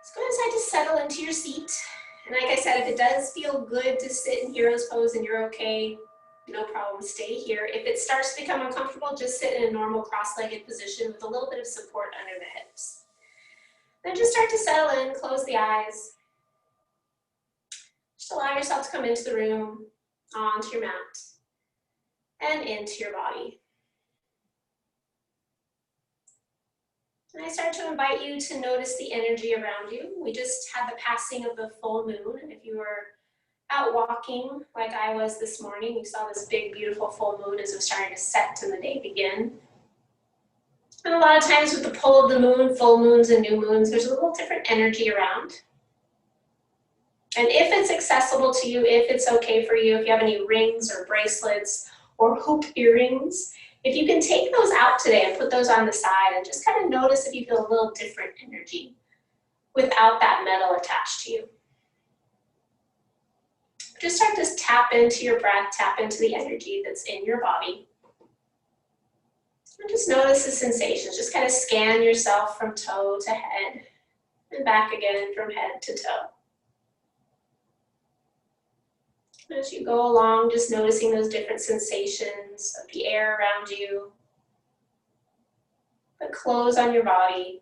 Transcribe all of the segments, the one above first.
So go inside to settle into your seat. And like I said, if it does feel good to sit in hero's pose and you're okay, no problem, stay here. If it starts to become uncomfortable, just sit in a normal cross-legged position with a little bit of support under the hips. Then just start to settle in, close the eyes. Just allow yourself to come into the room, onto your mat, and into your body. And I start to invite you to notice the energy around you. We just had the passing of the full moon, and if you were out walking like I was this morning, you saw this big, beautiful full moon as it was starting to set and the day begin. And a lot of times with the pull of the moon, full moons and new moons, there's a little different energy around. And if it's accessible to you, if it's okay for you, if you have any rings or bracelets or hoop earrings, if you can take those out today and put those on the side and just kind of notice if you feel a little different energy without that metal attached to you. Just start to tap into your breath, tap into the energy that's in your body. And just notice the sensations. Just kind of scan yourself from toe to head and back again from head to toe. As you go along, just noticing those different sensations of the air around you, the clothes on your body,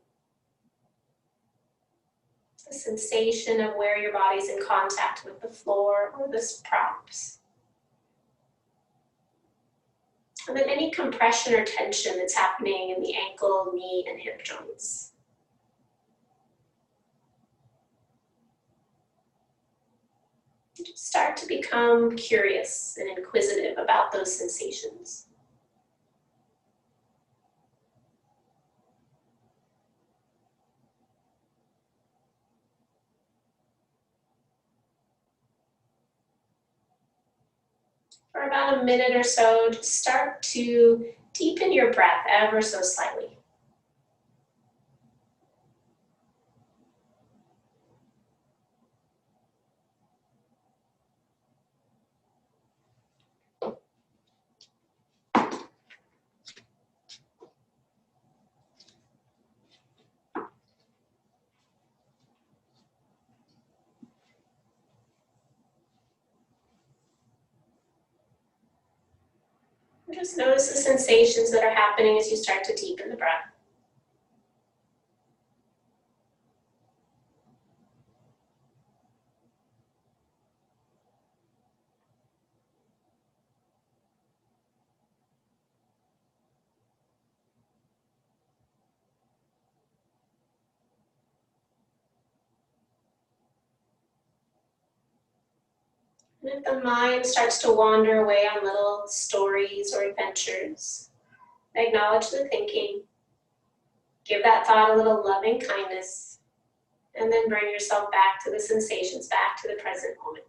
the sensation of where your body's in contact with the floor or the props. And then any compression or tension that's happening in the ankle, knee, and hip joints. Just start to become curious and inquisitive about those sensations. For about a minute or so, just start to deepen your breath ever so slightly. Just notice the sensations that are happening as you start to deepen the breath. And if the mind starts to wander away on little stories or adventures, acknowledge the thinking, give that thought a little loving kindness, and then bring yourself back to the sensations, back to the present moment.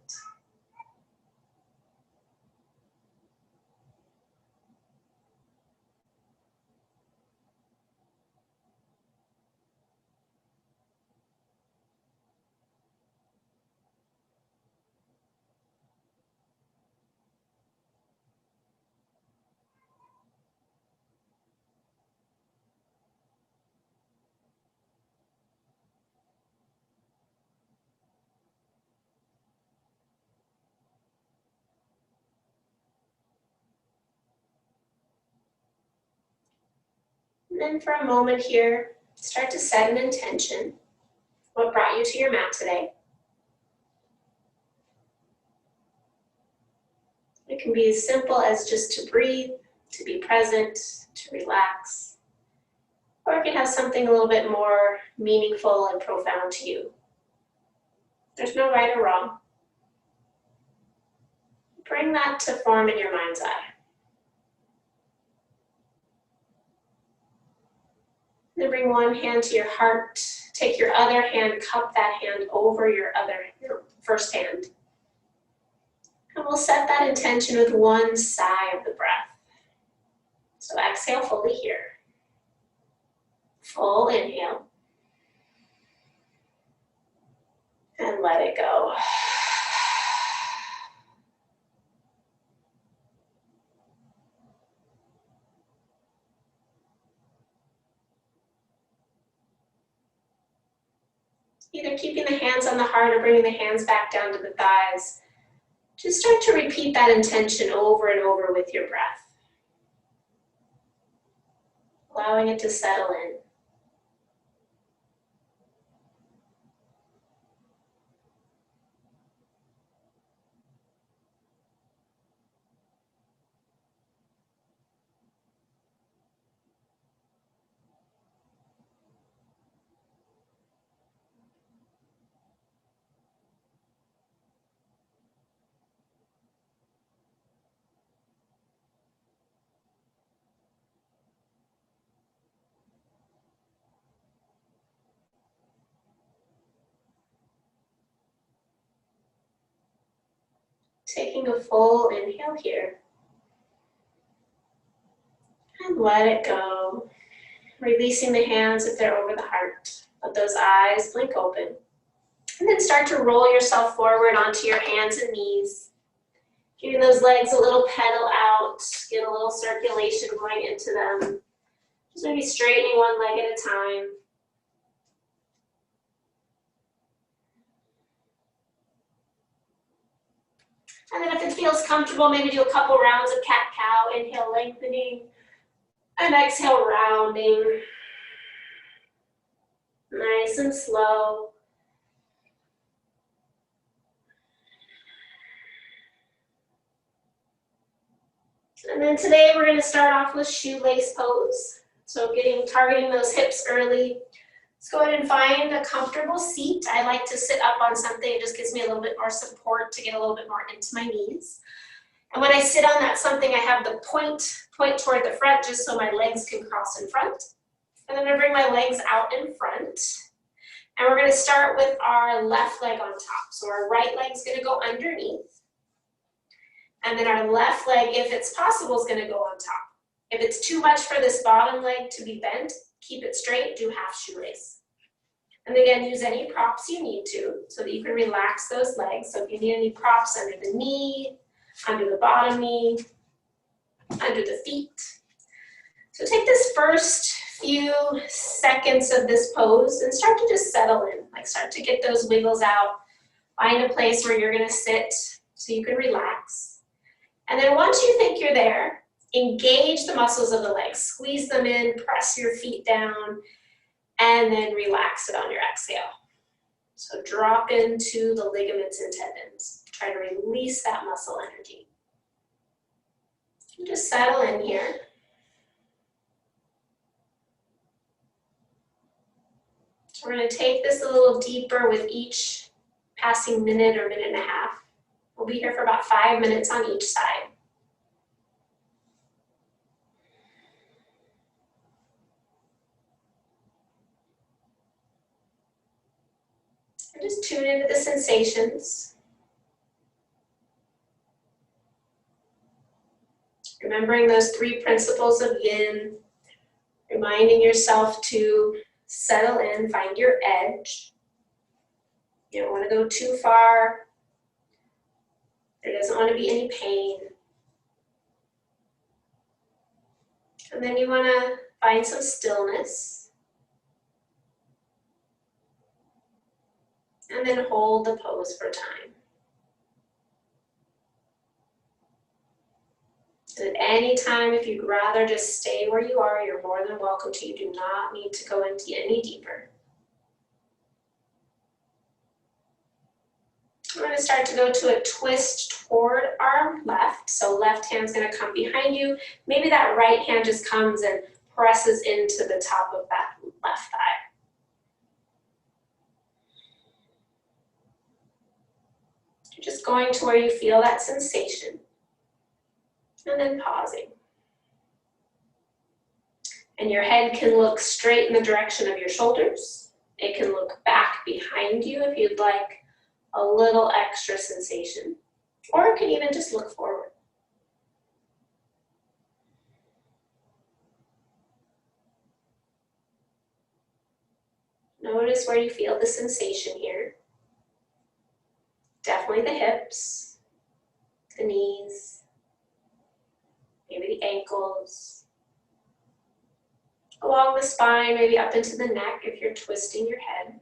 And then for a moment here, start to set an intention. What brought you to your mat today? It can be as simple as just to breathe, to be present, to relax. Or it can have something a little bit more meaningful and profound to you. There's no right or wrong. Bring that to form in your mind's eye. Then bring one hand to your heart. Take your other hand, cup that hand over your first hand. And we'll set that intention with one sigh of the breath. So exhale fully here. Full inhale. And let it go. Either You're keeping the hands on the heart or bringing the hands back down to the thighs. Just start to repeat that intention over and over with your breath. Allowing it to settle in. Taking a full inhale here. And let it go. Releasing the hands if they're over the heart. Let those eyes blink open. And then start to roll yourself forward onto your hands and knees. Giving those legs a little pedal out. Get a little circulation going into them. Just maybe straightening one leg at a time. And then if it feels comfortable, maybe do a couple rounds of cat-cow. Inhale, lengthening. And exhale, rounding. Nice and slow. And then today we're going to start off with shoelace pose. So targeting those hips early. Let's go ahead and find a comfortable seat. I like to sit up on something. It just gives me a little bit more support to get a little bit more into my knees. And when I sit on that something, I have the point toward the front just so my legs can cross in front. And then I'm going to bring my legs out in front. And we're going to start with our left leg on top. So our right leg is going to go underneath. And then our left leg, if it's possible, is going to go on top. If it's too much for this bottom leg to be bent, keep it straight, do half shoelace. And again, use any props you need to so that you can relax those legs. So if you need any props under the knee, under the bottom knee, under the feet. So take this first few seconds of this pose and start to just settle in. Like start to get those wiggles out. Find a place where you're going to sit so you can relax. And then once you think you're there, engage the muscles of the legs. Squeeze them in, press your feet down, and then relax it on your exhale. So drop into the ligaments and tendons. Try to release that muscle energy. And just settle in here. So we're going to take this a little deeper with each passing minute or minute and a half. We'll be here for about 5 minutes on each side. And just tune into the sensations. Remembering those 3 principles of Yin. Reminding yourself to settle in, find your edge. You don't want to go too far. There doesn't want to be any pain. And then you want to find some stillness. And then hold the pose for time. And at any time, if you'd rather just stay where you are, you're more than welcome to. You do not need to go into any deeper. We're going to start to go to a twist toward our left. So left hand's going to come behind you. Maybe that right hand just comes and presses into the top of that left thigh. You're just going to where you feel that sensation. And then pausing. And your head can look straight in the direction of your shoulders. It can look back behind you if you'd like a little extra sensation, or it can even just look forward. Notice where you feel the sensation here. Definitely the hips, the knees, maybe the ankles, along the spine, maybe up into the neck if you're twisting your head.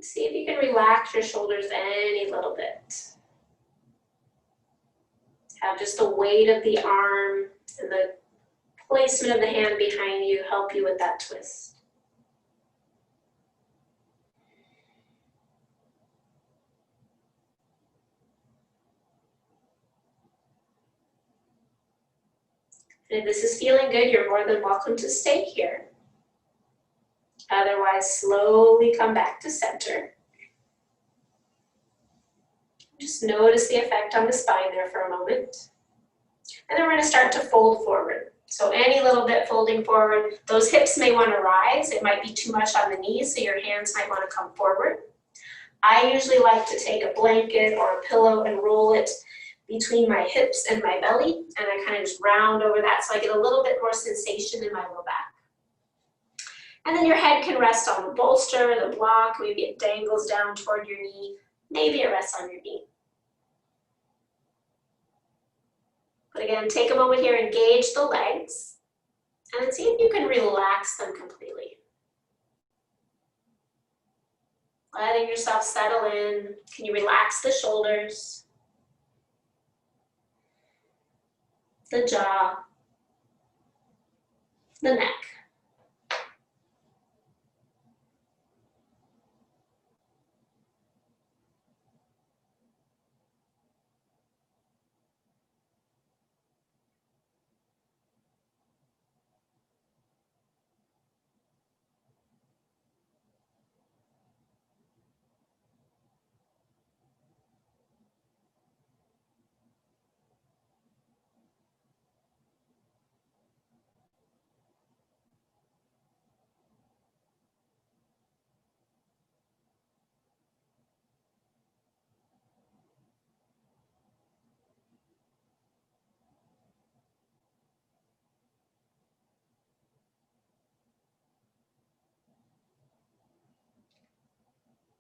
See if you can relax your shoulders any little bit. Have just the weight of the arm and the placement of the hand behind you help you with that twist. And if this is feeling good, you're more than welcome to stay here. Otherwise, slowly come back to center. Just notice the effect on the spine there for a moment. And then we're going to start to fold forward. So any little bit folding forward, those hips may want to rise. It might be too much on the knees, so your hands might want to come forward. I usually like to take a blanket or a pillow and roll it between my hips and my belly, and I kind of just round over that so I get a little bit more sensation in my low back. And then your head can rest on the bolster, the block, maybe it dangles down toward your knee, maybe it rests on your knee. But again, take a moment here, engage the legs, and then see if you can relax them completely. Letting yourself settle in. Can you relax the shoulders, the jaw, the neck?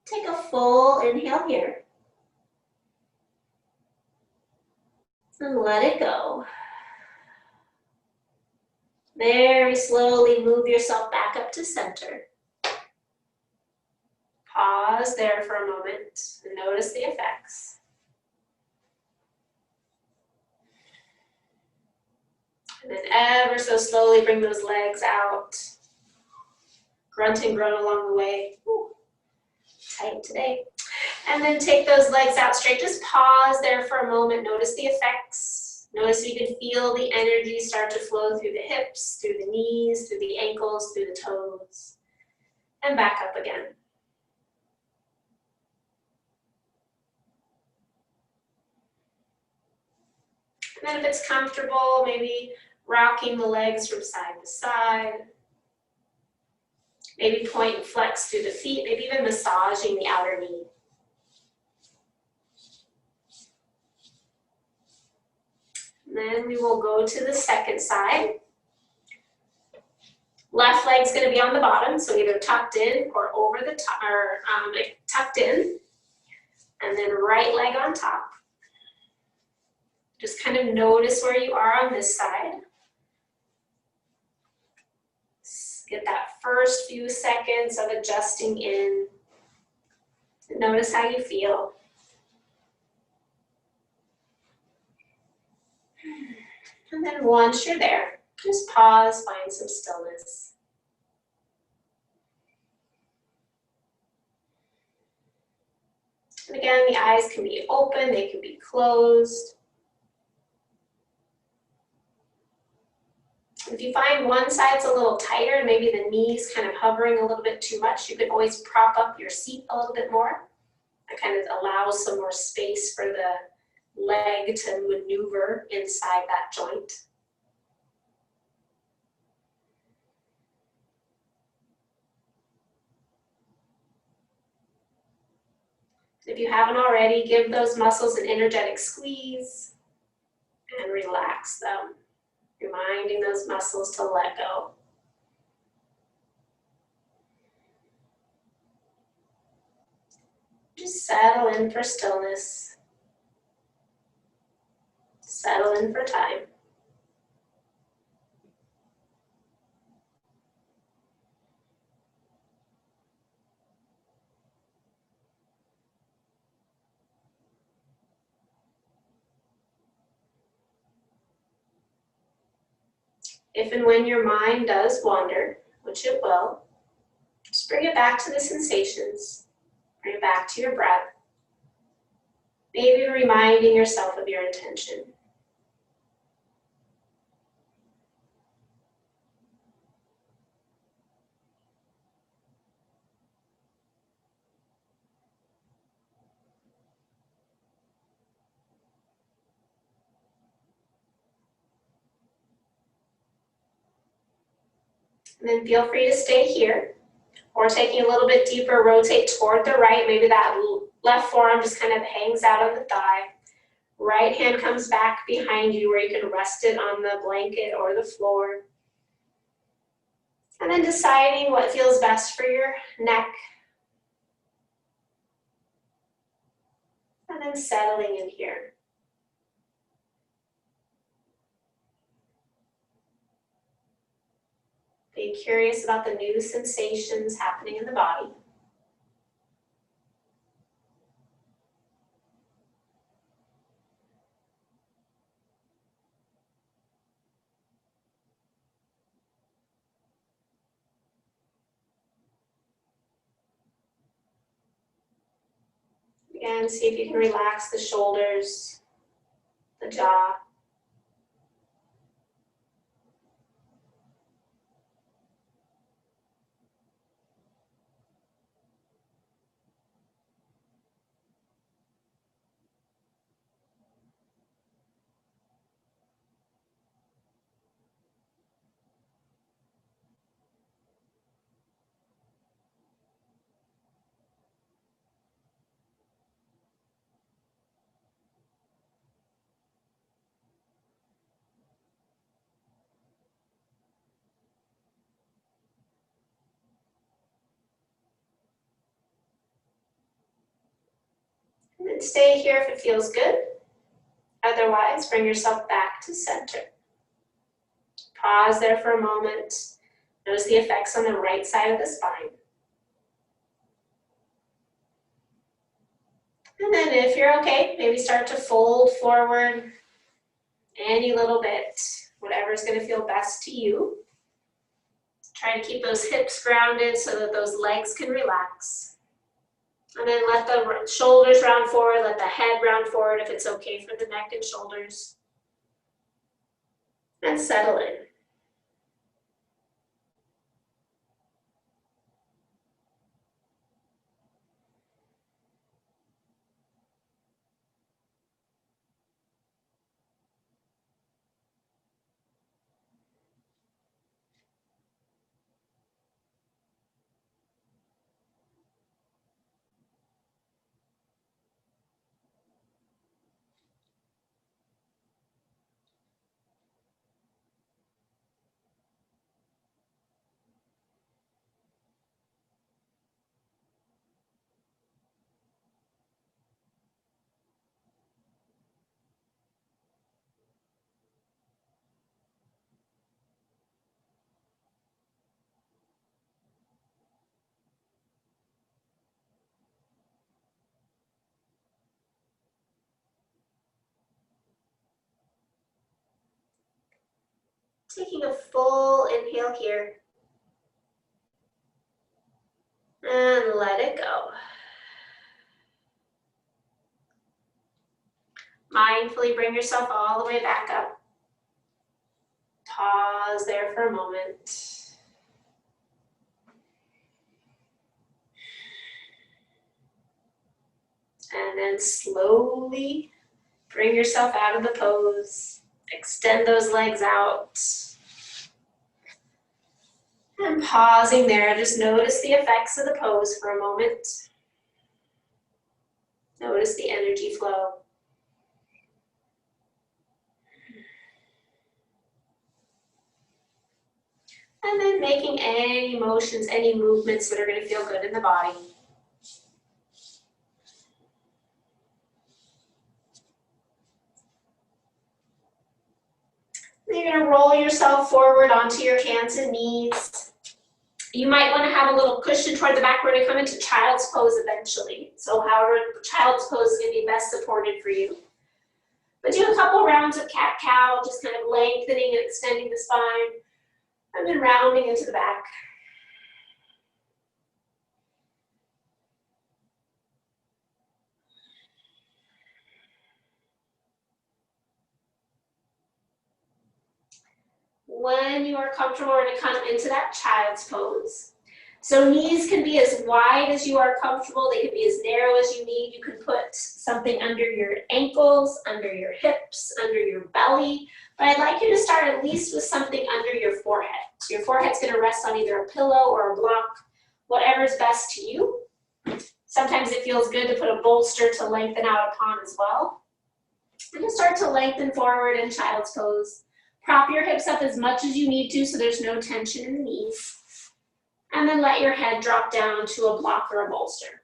Take a full inhale here. And let it go. Very slowly move yourself back up to center. Pause there for a moment and notice the effects. And then ever so slowly bring those legs out. Grunt and groan along the way. Ooh, tight today. And then take those legs out straight. Just pause there for a moment. Notice the effects. Notice if you can feel the energy start to flow through the hips, through the knees, through the ankles, through the toes. And back up again. And then if it's comfortable, maybe rocking the legs from side to side. Maybe point and flex through the feet, maybe even massaging the outer knee. And then we will go to the second side. Left leg's going to be on the bottom, so either tucked in or over the top, or tucked in. And then right leg on top. Just kind of notice where you are on this side. Get that first few seconds of adjusting in. Notice how you feel. And then once you're there, just pause, find some stillness. And again, the eyes can be open, they can be closed. If you find one side's a little tighter, maybe the knees kind of hovering a little bit too much, you could always prop up your seat a little bit more. That kind of allows some more space for the leg to maneuver inside that joint. If you haven't already, give those muscles an energetic squeeze and relax them, reminding those muscles to let go. Just settle in for stillness. Settle in for time. If and when your mind does wander, which it will, just bring it back to the sensations. Bring it back to your breath. Maybe reminding yourself of your intention. And then feel free to stay here, or taking a little bit deeper, rotate toward the right. Maybe that left forearm just kind of hangs out on the thigh. Right hand comes back behind you where you can rest it on the blanket or the floor. And then deciding what feels best for your neck. And then settling in here. Being curious about the new sensations happening in the body. Again, see if you can relax the shoulders, the jaw. And then stay here if it feels good. Otherwise, bring yourself back to center. Pause there for a moment. Notice the effects on the right side of the spine. And then if you're okay, maybe start to fold forward any little bit, whatever's going to feel best to you. Try to keep those hips grounded so that those legs can relax. And then let the shoulders round forward, let the head round forward if it's okay for the neck and shoulders. And settle in. Taking a full inhale here. And let it go. Mindfully bring yourself all the way back up. Pause there for a moment. And then slowly bring yourself out of the pose. Extend those legs out. And pausing there, just notice the effects of the pose for a moment. Notice the energy flow. And then making any motions, any movements that are going to feel good in the body. You're going to roll yourself forward onto your hands and knees. You might want to have a little cushion toward the back. We're going to come into child's pose eventually. So however child's pose is going to be best supported for you. But do a couple rounds of cat-cow, just kind of lengthening and extending the spine, and then rounding into the back. When you are comfortable, we're going to come into that child's pose. So knees can be as wide as you are comfortable. They can be as narrow as you need. You can put something under your ankles, under your hips, under your belly. But I'd like you to start at least with something under your forehead. So your forehead's going to rest on either a pillow or a block, whatever's best to you. Sometimes it feels good to put a bolster to lengthen out upon as well. And just start to lengthen forward in child's pose. Prop your hips up as much as you need to so there's no tension in the knees. And then let your head drop down to a block or a bolster.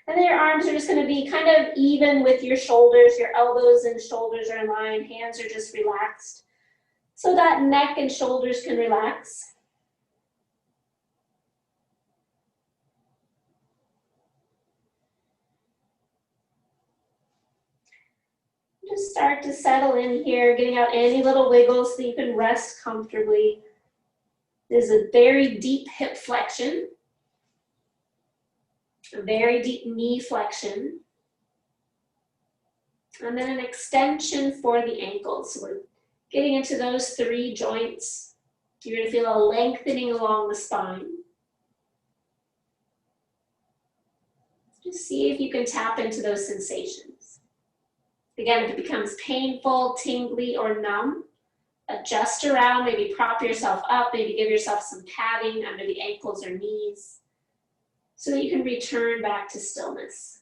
And then your arms are just going to be kind of even with your shoulders. Your elbows and shoulders are in line. Hands are just relaxed. So that neck and shoulders can relax. Just start to settle in here, getting out any little wiggles so you can rest comfortably. There's a very deep hip flexion, a very deep knee flexion, and then an extension for the ankles. So we're getting into those three joints. You're going to feel a lengthening along the spine. Just see if you can tap into those sensations. Again, if it becomes painful, tingly, or numb, adjust around, maybe prop yourself up, maybe give yourself some padding under the ankles or knees so that you can return back to stillness.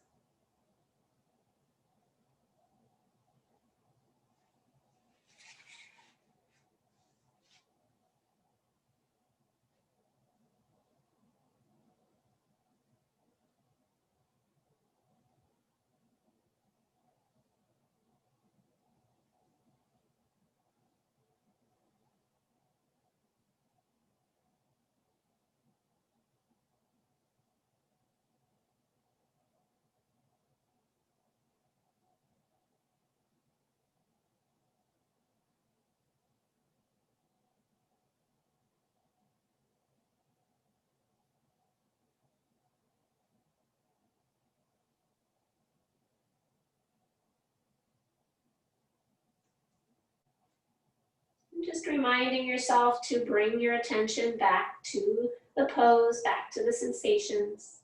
Just reminding yourself to bring your attention back to the pose, back to the sensations.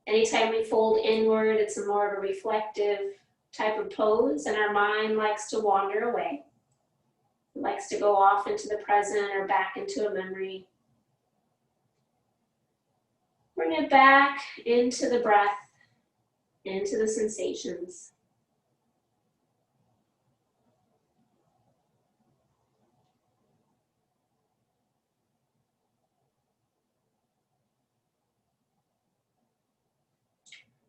Anytime we fold inward, it's a more of a reflective type of pose, and our mind likes to wander away. It likes to go off into the present or back into a memory. Bring it back into the breath, into the sensations.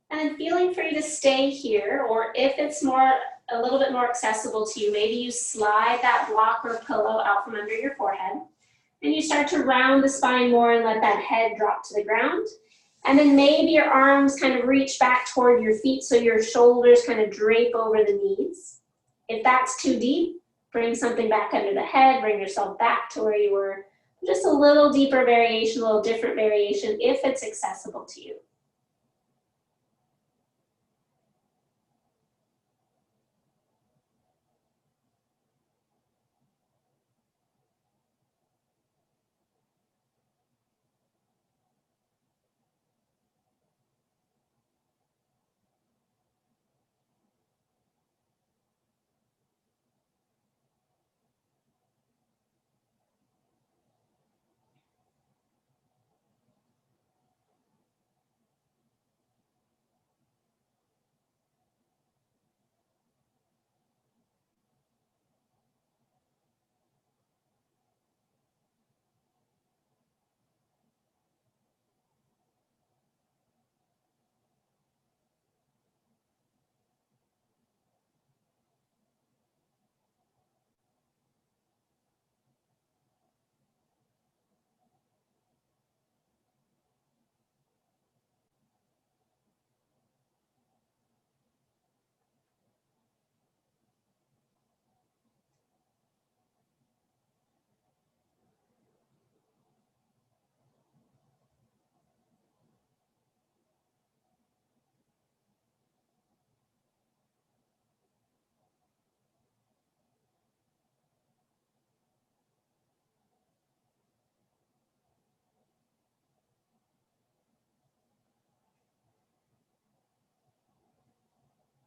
And then feeling free to stay here, or if it's a little bit more accessible to you, maybe you slide that block or pillow out from under your forehead, and you start to round the spine more and let that head drop to the ground. And then maybe your arms kind of reach back toward your feet so your shoulders kind of drape over the knees. If that's too deep, bring something back under the head, bring yourself back to where you were. Just a little deeper variation, a little different variation if it's accessible to you.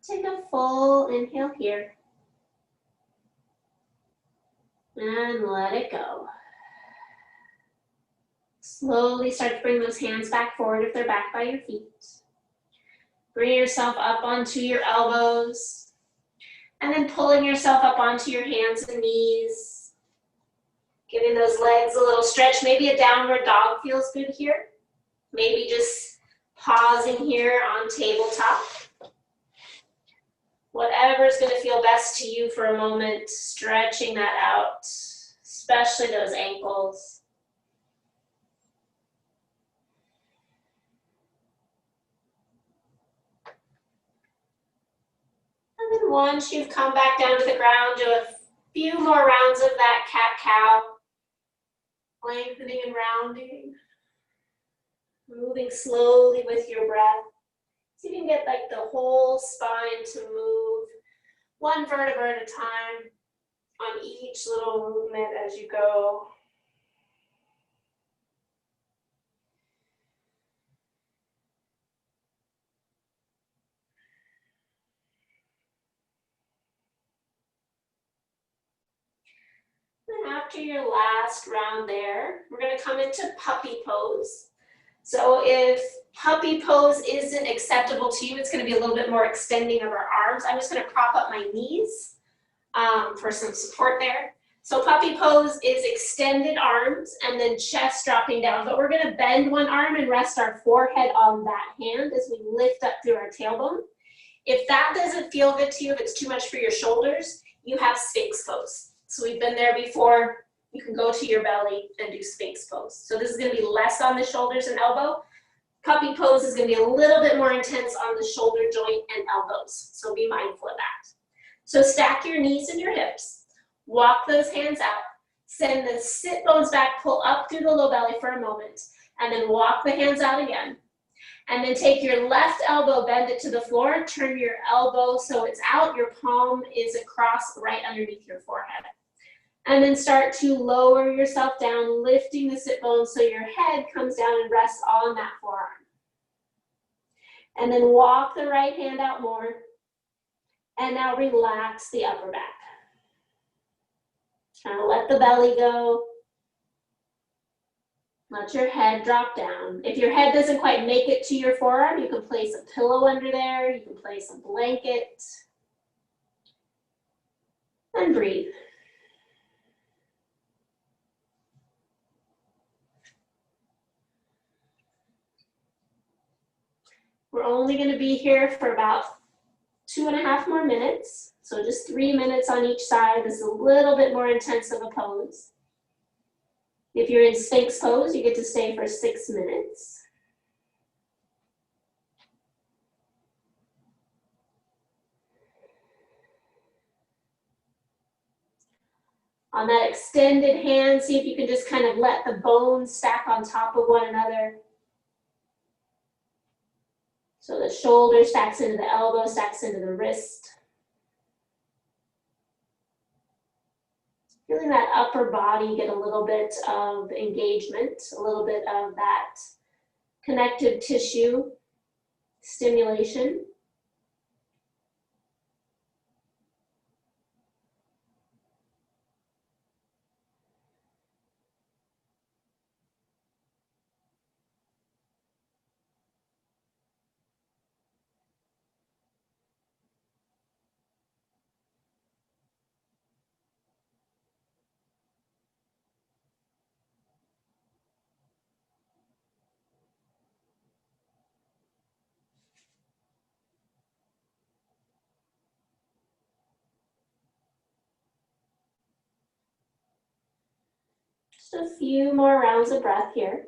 Take a full inhale here. And let it go. Slowly start to bring those hands back forward if they're back by your feet. Bring yourself up onto your elbows. And then pulling yourself up onto your hands and knees. Giving those legs a little stretch. Maybe a downward dog feels good here. Maybe just pausing here on tabletop. Whatever's going to feel best to you for a moment, stretching that out, especially those ankles. And then once you've come back down to the ground, do a few more rounds of that cat-cow, lengthening and rounding, moving slowly with your breath. So you can get like the whole spine to move one vertebra at a time on each little movement as you go. And after your last round there, we're going to come into puppy pose. So if puppy pose isn't acceptable to you, it's going to be a little bit more extending of our arms. I'm just going to prop up my knees for some support there. So puppy pose is extended arms and then chest dropping down, but we're going to bend one arm and rest our forehead on that hand as we lift up through our tailbone. If that doesn't feel good to you, if it's too much for your shoulders, you have Sphinx pose. So we've been there before. You can go to your belly and do Sphinx pose. So this is going to be less on the shoulders and elbow. Puppy pose is going to be a little bit more intense on the shoulder joint and elbows. So be mindful of that. So stack your knees and your hips. Walk those hands out. Send the sit bones back, pull up through the low belly for a moment, and then walk the hands out again. And then take your left elbow, bend it to the floor, turn your elbow so it's out, your palm is across right underneath your forehead. And then start to lower yourself down, lifting the sit bones so your head comes down and rests on that forearm. And then walk the right hand out more. And now relax the upper back. Kind of let the belly go. Let your head drop down. If your head doesn't quite make it to your forearm, you can place a pillow under there. You can place a blanket. And breathe. We're only going to be here for about 2.5 more minutes. So just 3 minutes on each side. This is a little bit more intense of a pose. If you're in Sphinx pose, you get to stay for 6 minutes. On that extended hand, see if you can just kind of let the bones stack on top of one another. So the shoulder stacks into the elbow, stacks into the wrist. Feeling that upper body get a little bit of engagement, a little bit of that connective tissue stimulation. Just a few more rounds of breath here.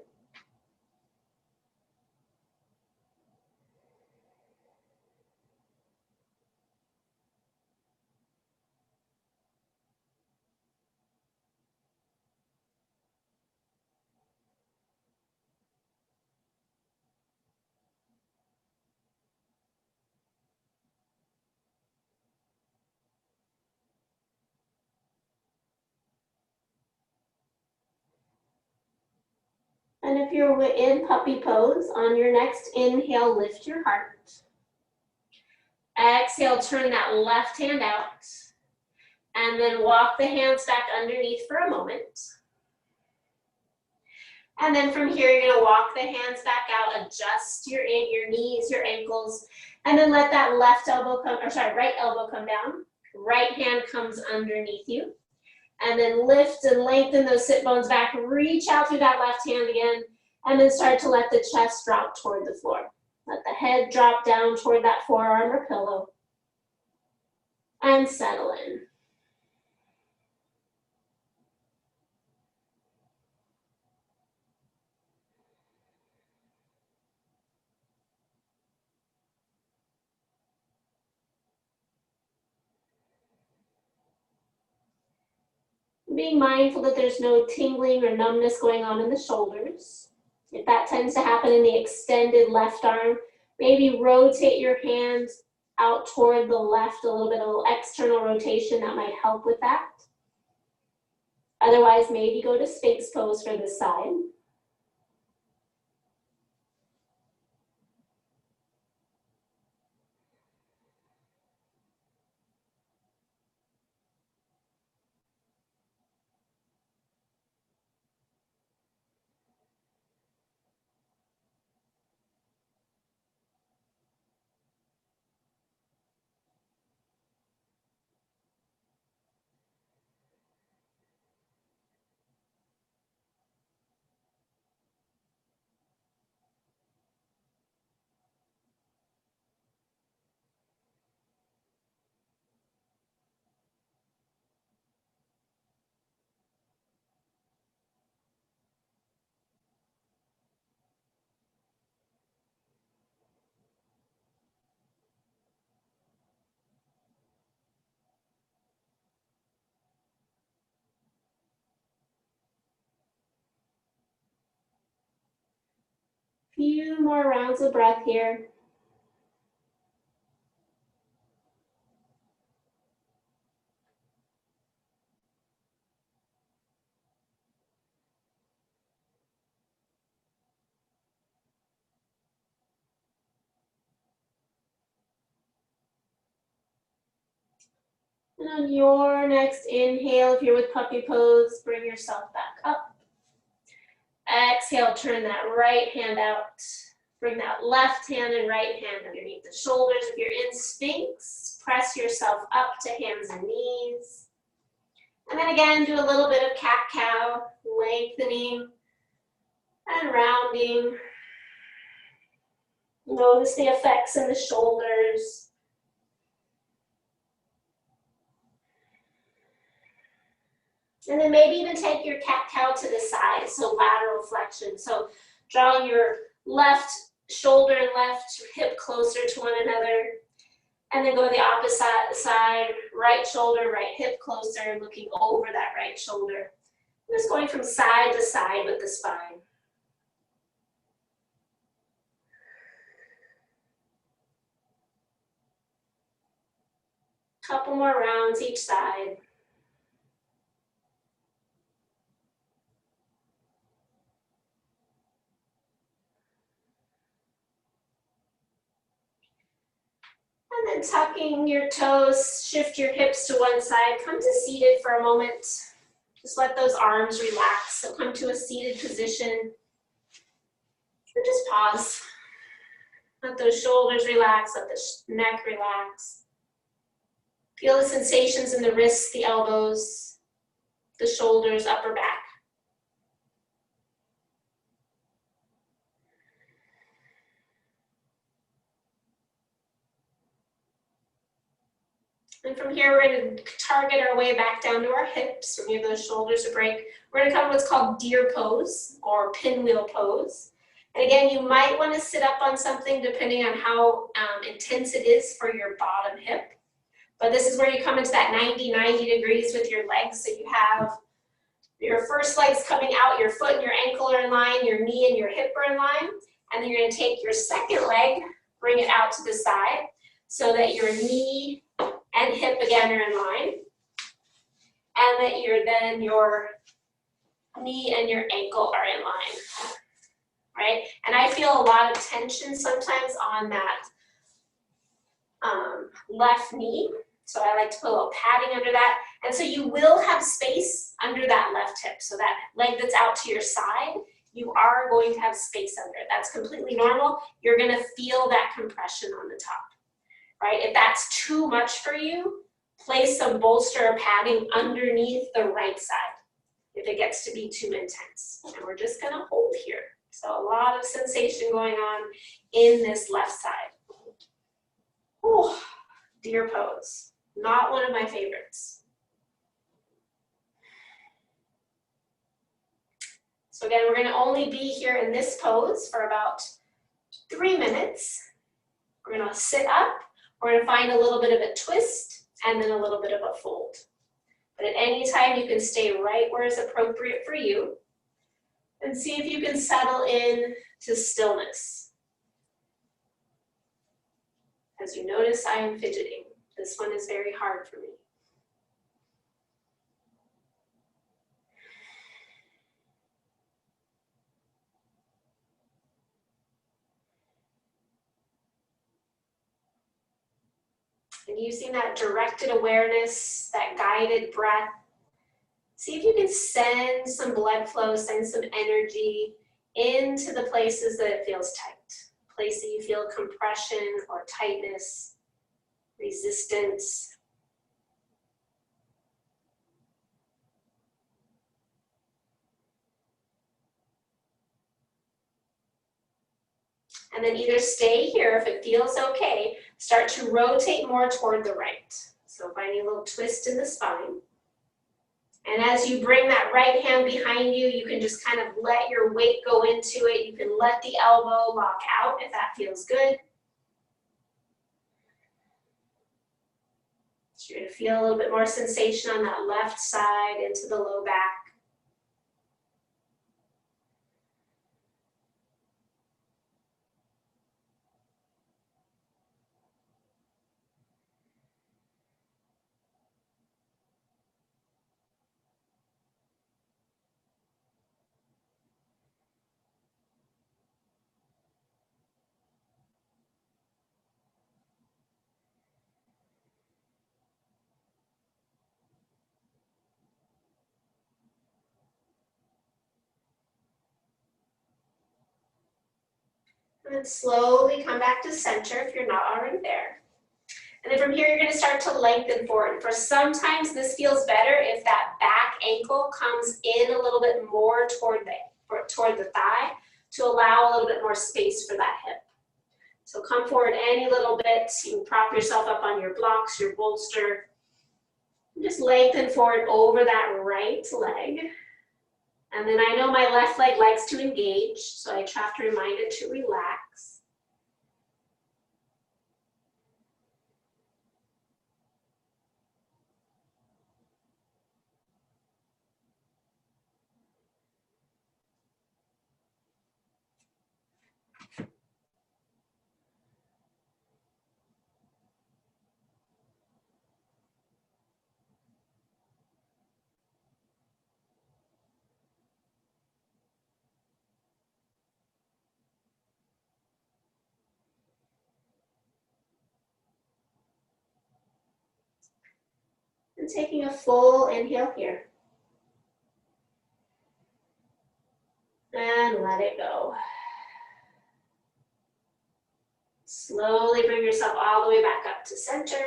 And if you're in puppy pose, on your next inhale, lift your heart. Exhale, turn that left hand out. And then walk the hands back underneath for a moment. And then from here, you're gonna walk the hands back out, adjust your knees, your ankles, and then let that right elbow come down. Right hand comes underneath you. And then lift and lengthen those sit bones back, reach out through that left hand again, and then start to let the chest drop toward the floor. Let the head drop down toward that forearm or pillow. And settle in. Being mindful that there's no tingling or numbness going on in the shoulders. If that tends to happen in the extended left arm, maybe rotate your hands out toward the left a little external rotation that might help with that. Otherwise, maybe go to Sphinx pose for this side. Few more rounds of breath here. And on your next inhale, if you're with puppy pose, bring yourself back up. Exhale, turn that right hand out. Bring that left hand and right hand underneath the shoulders. If you're in Sphinx, press yourself up to hands and knees. And then again, do a little bit of cat-cow, lengthening and rounding. Notice the effects in the shoulders. And then maybe even take your cat-cow to the side, so lateral flexion. So drawing your left shoulder and left hip closer to one another. And then go to the opposite side, right shoulder, right hip closer, looking over that right shoulder. Just going from side to side with the spine. Couple more rounds each side. And then tucking your toes, shift your hips to one side, come to seated for a moment. Just let those arms relax. So come to a seated position. And just pause. Let those shoulders relax, let the neck relax. Feel the sensations in the wrists, the elbows, the shoulders, upper back. And from here, we're going to target our way back down to our hips. We're going to give those shoulders a break. We're going to come to what's called deer pose or pinwheel pose. And again, you might want to sit up on something depending on how intense it is for your bottom hip. But this is where you come into that 90 degrees with your legs. So you have your first legs coming out, your foot and your ankle are in line, your knee and your hip are in line. And then you're going to take your second leg, bring it out to the side so that your knee and hip again are in line. And that your knee and your ankle are in line. Right? And I feel a lot of tension sometimes on that left knee. So I like to put a little padding under that. And so you will have space under that left hip. So that leg that's out to your side, you are going to have space under it. That's completely normal. You're going to feel that compression on the top, right? If that's too much for you, place some bolster or padding underneath the right side if it gets to be too intense. And we're just going to hold here. So a lot of sensation going on in this left side. Whew, deer pose. Not one of my favorites. So again, we're going to only be here in this pose for about 3 minutes. We're going to sit up. We're going to find a little bit of a twist and then a little bit of a fold. But at any time, you can stay right where is appropriate for you and see if you can settle in to stillness. As you notice, I am fidgeting. This one is very hard for me. And using that directed awareness, that guided breath, see if you can send some blood flow, send some energy into the places that it feels tight. Place that you feel compression or tightness, resistance. And then either stay here if it feels okay, start to rotate more toward the right. So finding a little twist in the spine. And as you bring that right hand behind you, you can just kind of let your weight go into it. You can let the elbow lock out if that feels good. So you're going to feel a little bit more sensation on that left side into the low back. And then slowly come back to center if you're not already there. And then from here, you're going to start to lengthen forward. For sometimes this feels better if that back ankle comes in a little bit more toward the thigh to allow a little bit more space for that hip. So come forward any little bit. You can prop yourself up on your blocks, your bolster. And just lengthen forward over that right leg. And then I know my left leg likes to engage, so I have to remind it to relax. And taking a full inhale here. And let it go. Slowly bring yourself all the way back up to center.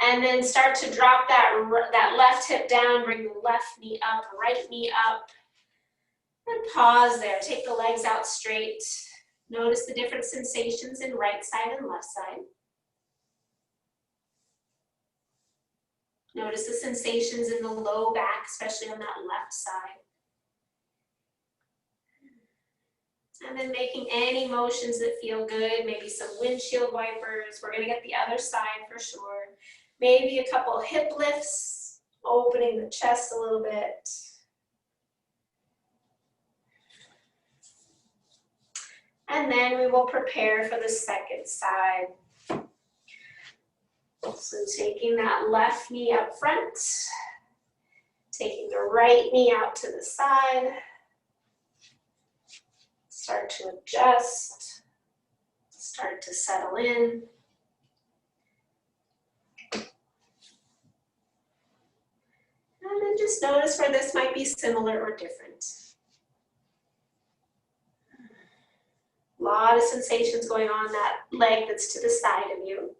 And then start to drop that left hip down, bring the left knee up, right knee up. And pause there, take the legs out straight. Notice the different sensations in right side and left side. Notice the sensations in the low back, especially on that left side. And then making any motions that feel good, maybe some windshield wipers. We're gonna get the other side for sure. Maybe a couple hip lifts, opening the chest a little bit. And then we will prepare for the second side. So taking that left knee up front, taking the right knee out to the side. Start to adjust, start to settle in. And just notice where this might be similar or different. A lot of sensations going on that leg that's to the side of you.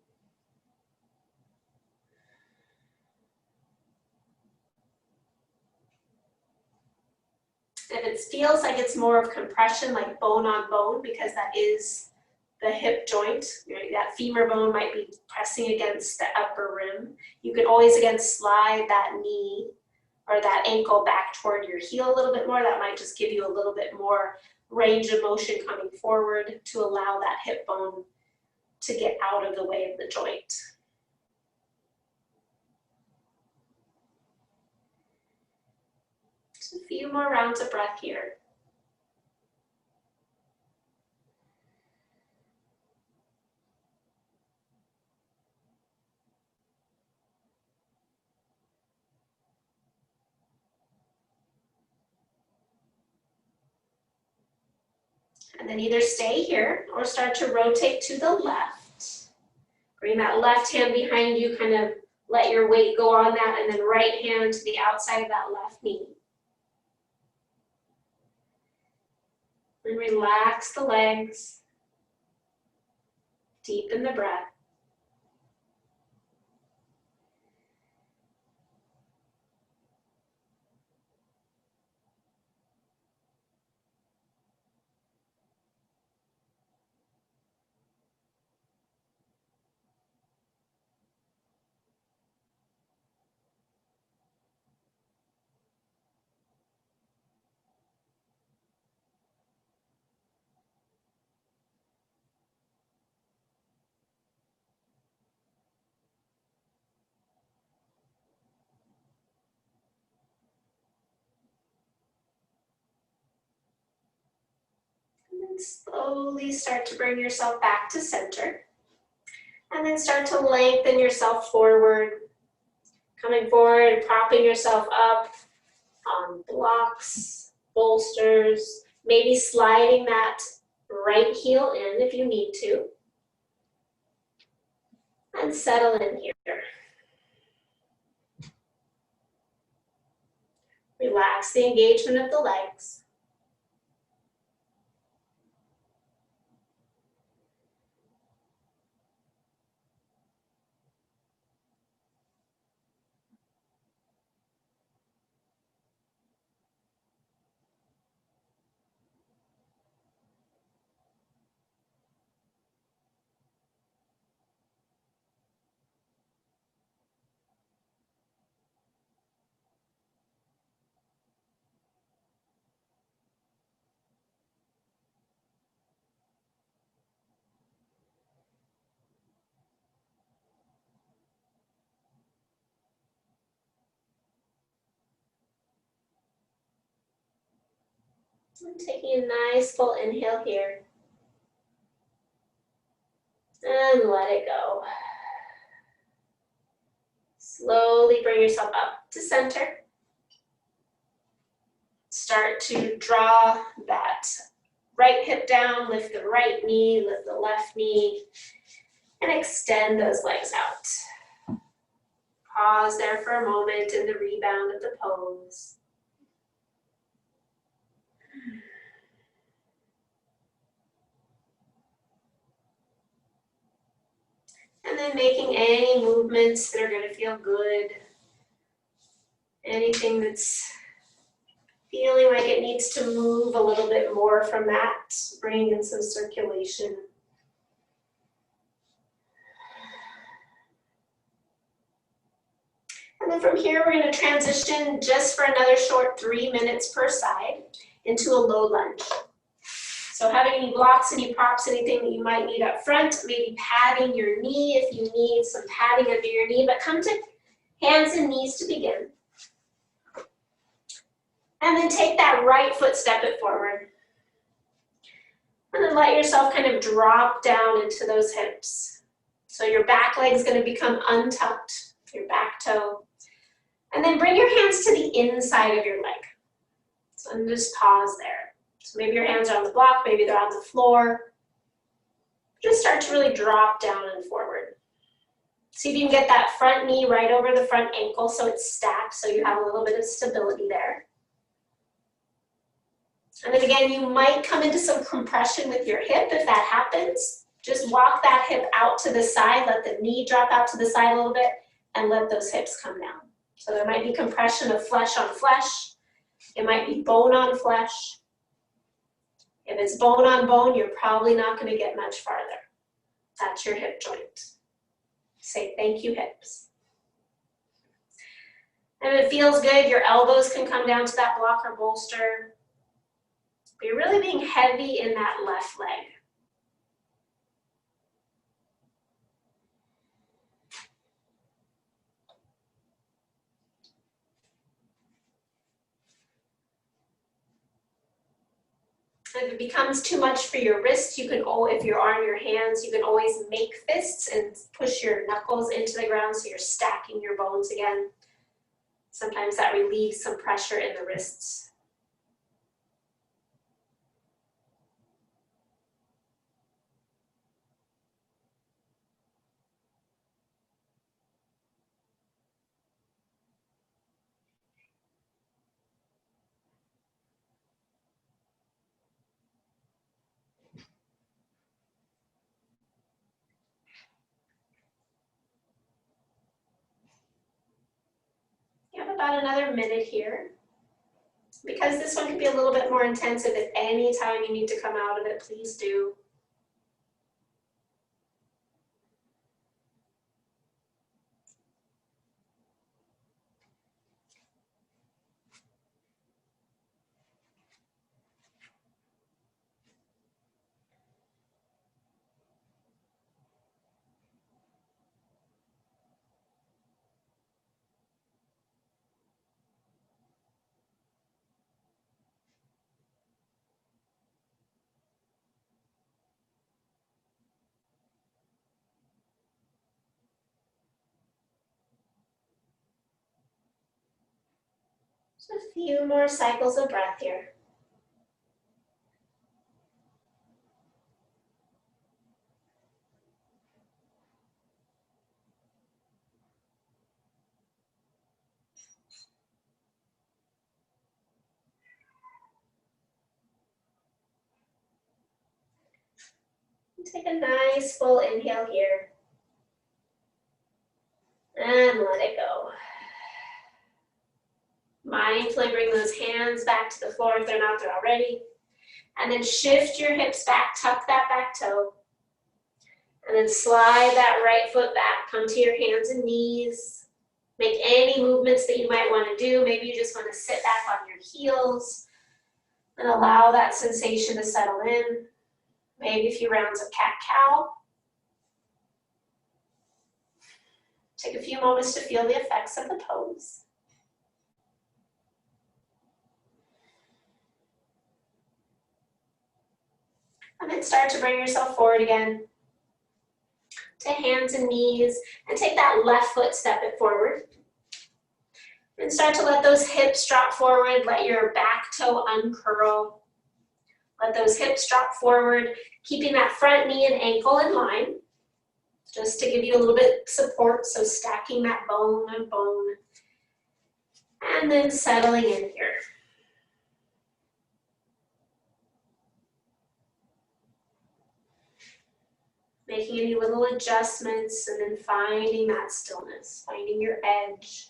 If it feels like it's more of compression, like bone on bone, because that is the hip joint, that femur bone might be pressing against the upper rim. You can always, again, slide that knee or that ankle back toward your heel a little bit more. That might just give you a little bit more range of motion coming forward to allow that hip bone to get out of the way of the joint. Just a few more rounds of breath here. And then either stay here or start to rotate to the left. Bring that left hand behind you, kind of let your weight go on that, and then right hand to the outside of that left knee. And relax the legs. Deepen the breath. And then slowly start to bring yourself back to center. And then start to lengthen yourself forward. Coming forward, propping yourself up on blocks, bolsters, maybe sliding that right heel in if you need to. And settle in here. Relax the engagement of the legs. And taking a nice full inhale here. And let it go. Slowly bring yourself up to center. Start to draw that right hip down, lift the right knee, lift the left knee, and extend those legs out. Pause there for a moment in the rebound of the pose. And then making any movements that are going to feel good. Anything that's feeling like it needs to move a little bit more from that, bringing in some circulation. And then from here, we're going to transition just for another short 3 minutes per side into a low lunge. So having any blocks, any props, anything that you might need up front, maybe padding your knee if you need some padding under your knee, but come to hands and knees to begin. And then take that right foot, step it forward. And then let yourself kind of drop down into those hips. So your back leg is going to become untucked, your back toe. And then bring your hands to the inside of your leg. So and just pause there. So maybe your hands are on the block, maybe they're on the floor. Just start to really drop down and forward. See if you can get that front knee right over the front ankle so it's stacked, so you have a little bit of stability there. And then again, you might come into some compression with your hip if that happens. Just walk that hip out to the side, let the knee drop out to the side a little bit, and let those hips come down. So there might be compression of flesh on flesh. It might be bone on flesh. If it's bone on bone, you're probably not going to get much farther. That's your hip joint. Say thank you, hips. And if it feels good, your elbows can come down to that block or bolster. But you're really being heavy in that left leg. If it becomes too much for your wrist, you can, if you're on your hands, you can always make fists and push your knuckles into the ground so you're stacking your bones again. Sometimes that relieves some pressure in the wrists. You have about another minute here. Because this one can be a little bit more intensive, if any time you need to come out of it, please do. Just a few more cycles of breath here. Take a nice full inhale here. And let it go. Mindfully bring those hands back to the floor if they're not there already. And then shift your hips back, tuck that back toe. And then slide that right foot back. Come to your hands and knees. Make any movements that you might want to do. Maybe you just want to sit back on your heels and allow that sensation to settle in. Maybe a few rounds of cat-cow. Take a few moments to feel the effects of the pose. And then start to bring yourself forward again to hands and knees, and take that left foot, step it forward. And start to let those hips drop forward, let your back toe uncurl. Let those hips drop forward, keeping that front knee and ankle in line, just to give you a little bit of support, so stacking that bone on bone. And then settling in here. Making any little adjustments and then finding that stillness, finding your edge.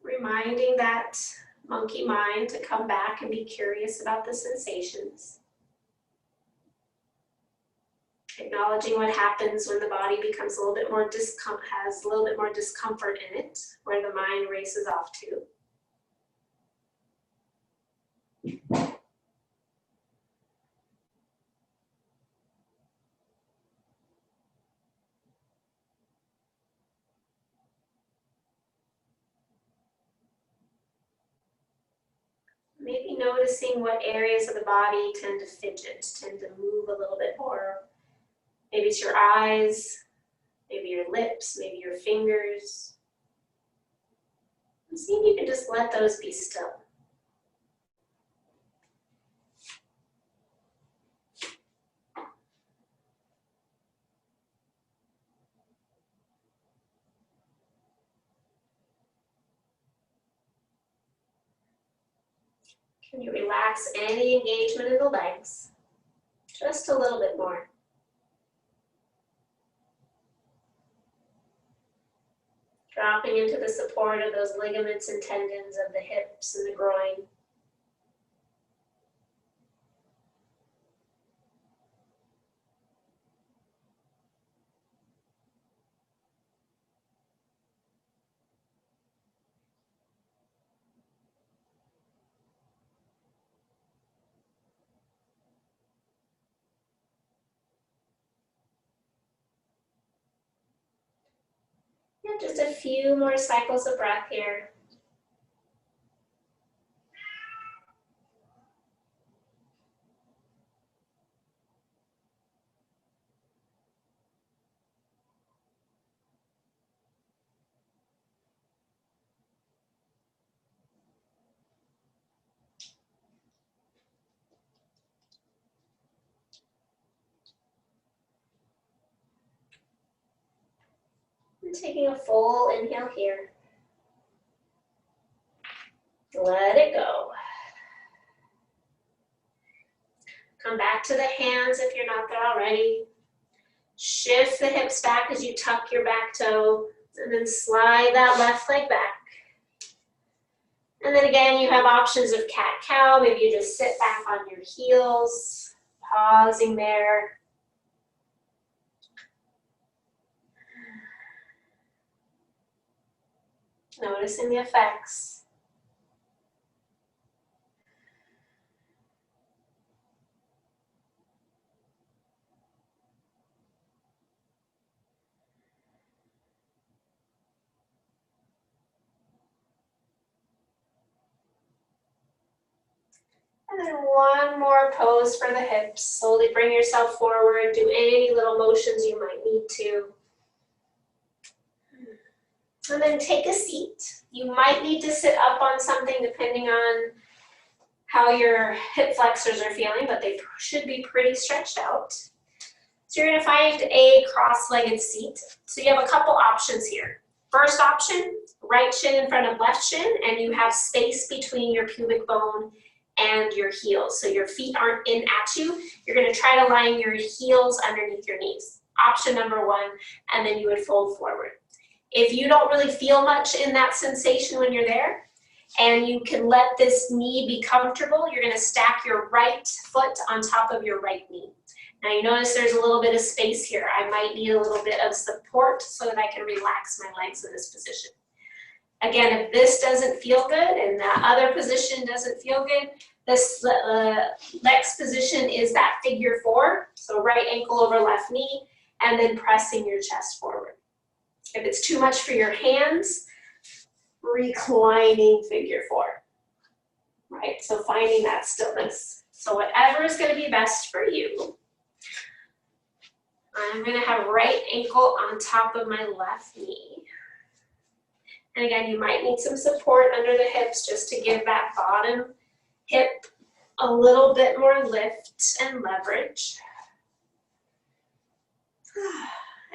Reminding that monkey mind to come back and be curious about the sensations. Acknowledging what happens when the body becomes a little bit more has a little bit more discomfort in it, where the mind races off to. Maybe noticing what areas of the body tend to fidget, tend to move a little bit more. Maybe it's your eyes, maybe your lips, maybe your fingers. And see if you can just let those be still. Can you relax any engagement in the legs? Just a little bit more. Dropping into the support of those ligaments and tendons of the hips and the groin. And just a few more cycles of breath here. And taking a full inhale here. Let it go. Come back to the hands if you're not there already. Shift the hips back as you tuck your back toe, and then slide that left leg back. And then again, you have options of cat-cow. Maybe you just sit back on your heels, pausing there. Noticing the effects. And then one more pose for the hips. Slowly bring yourself forward. Do any little motions you might need to. And then take a seat. You might need to sit up on something depending on how your hip flexors are feeling, but they should be pretty stretched out. So you're going to find a cross-legged seat. So you have a couple options here. First option, right shin in front of left shin, and you have space between your pubic bone and your heels. So your feet aren't in at you. You're going to try to line your heels underneath your knees. Option number one, and then you would fold forward. If you don't really feel much in that sensation when you're there, and you can let this knee be comfortable, you're going to stack your right foot on top of your right knee. Now you notice there's a little bit of space here. I might need a little bit of support so that I can relax my legs in this position. Again, if this doesn't feel good and that other position doesn't feel good, this next position is that figure four. So right ankle over left knee, and then pressing your chest forward. If it's too much for your hands, reclining figure four, right? So finding that stillness. So whatever is going to be best for you. I'm going to have right ankle on top of my left knee. And again, you might need some support under the hips just to give that bottom hip a little bit more lift and leverage.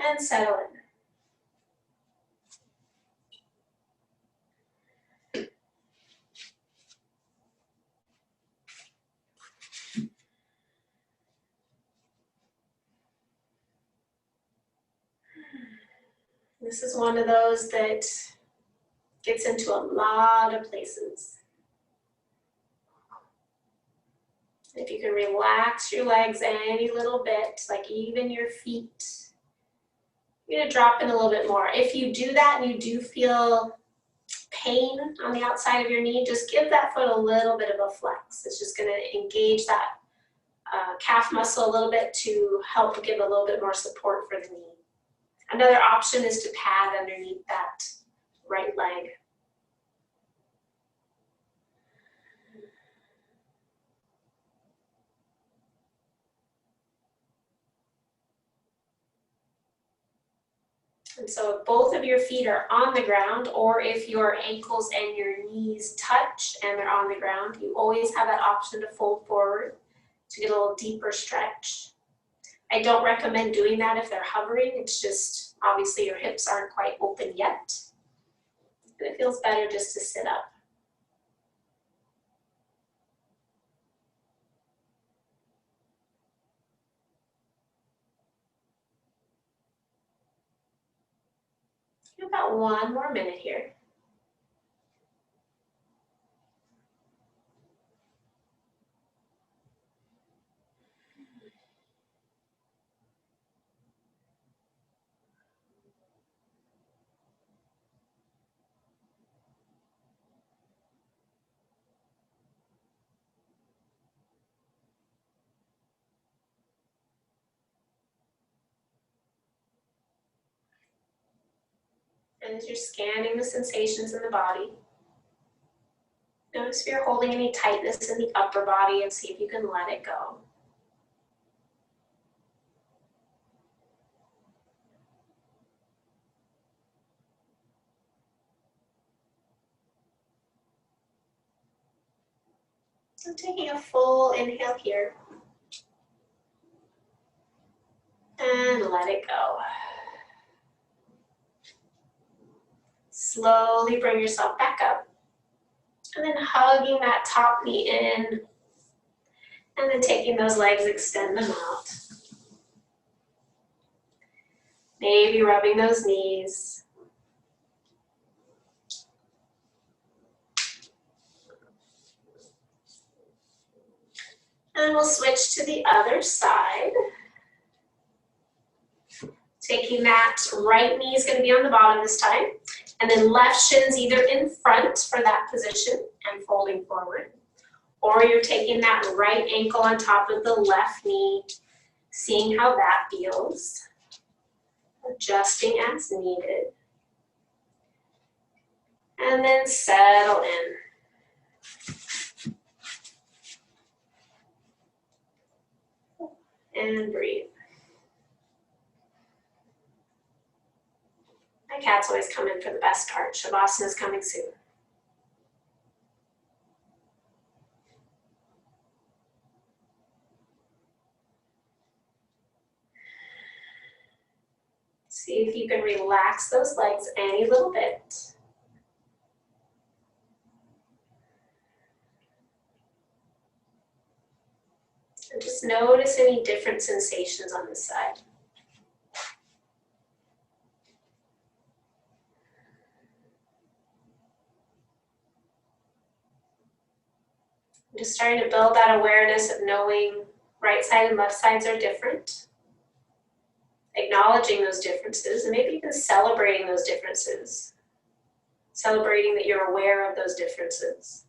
And settle in. This is one of those that gets into a lot of places. If you can relax your legs any little bit, like even your feet, you're gonna drop in a little bit more. If you do that and you do feel pain on the outside of your knee, just give that foot a little bit of a flex. It's just gonna engage that calf muscle a little bit to help give a little bit more support for the knee. Another option is to pad underneath that right leg. And so if both of your feet are on the ground, or if your ankles and your knees touch and they're on the ground, you always have that option to fold forward to get a little deeper stretch. I don't recommend doing that if they're hovering. It's just, obviously your hips aren't quite open yet. But it feels better just to sit up. About 1 more minute here. And as you're scanning the sensations in the body, notice if you're holding any tightness in the upper body and see if you can let it go. So taking a full inhale here. And let it go. Slowly bring yourself back up. And then hugging that top knee in. And then taking those legs, extend them out. Maybe rubbing those knees. And we'll switch to the other side. Taking that right knee is going to be on the bottom this time. And then left shin's either in front for that position and folding forward. Or you're taking that right ankle on top of the left knee, seeing how that feels. Adjusting as needed. And then settle in. And breathe. My cat's always come in for the best part. Shavasana is coming soon. See if you can relax those legs any little bit. And just notice any different sensations on this side. Just starting to build that awareness of knowing right side and left sides are different. Acknowledging those differences and maybe even celebrating those differences. Celebrating that you're aware of those differences.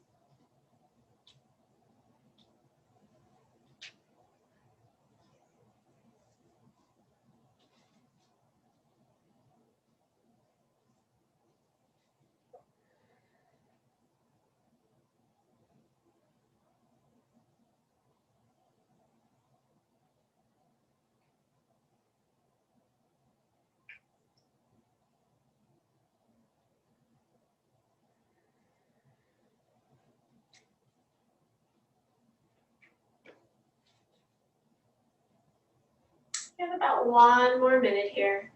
We have about 1 more minute here.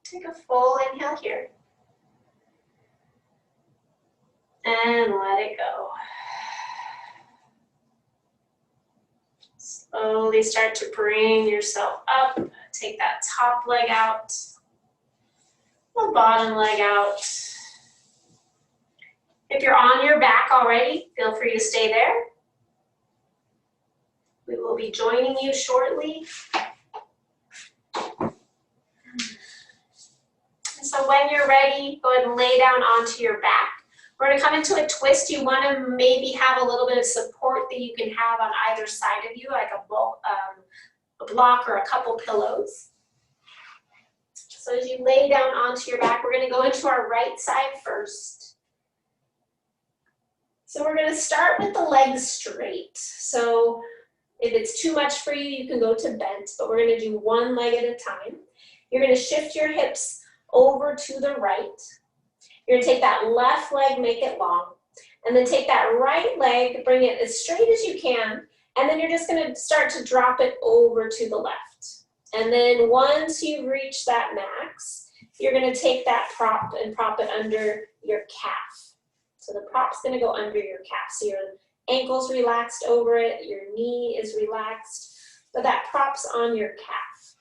Take a full inhale here. And let it go. Slowly start to bring yourself up Take that top leg out, the bottom leg out. If you're on your back already, feel free to stay there. We will be joining you shortly. So when you're ready, go ahead and lay down onto your back. We're going to come into a twist. You want to maybe have a little bit of support that you can have on either side of you, like a block or a couple pillows. So as you lay down onto your back, we're going to go into our right side first. So we're going to start with the legs straight. So if it's too much for you, you can go to bent, but we're going to do one leg at a time. You're going to shift your hips over to the right. You're going to take that left leg, make it long, and then take that right leg, bring it as straight as you can, and then you're just going to start to drop it over to the left. And then once you reach that max, you're going to take that prop and prop it under your calf. So the prop's going to go under your calf. So your ankle's relaxed over it, your knee is relaxed, but that prop's on your calf.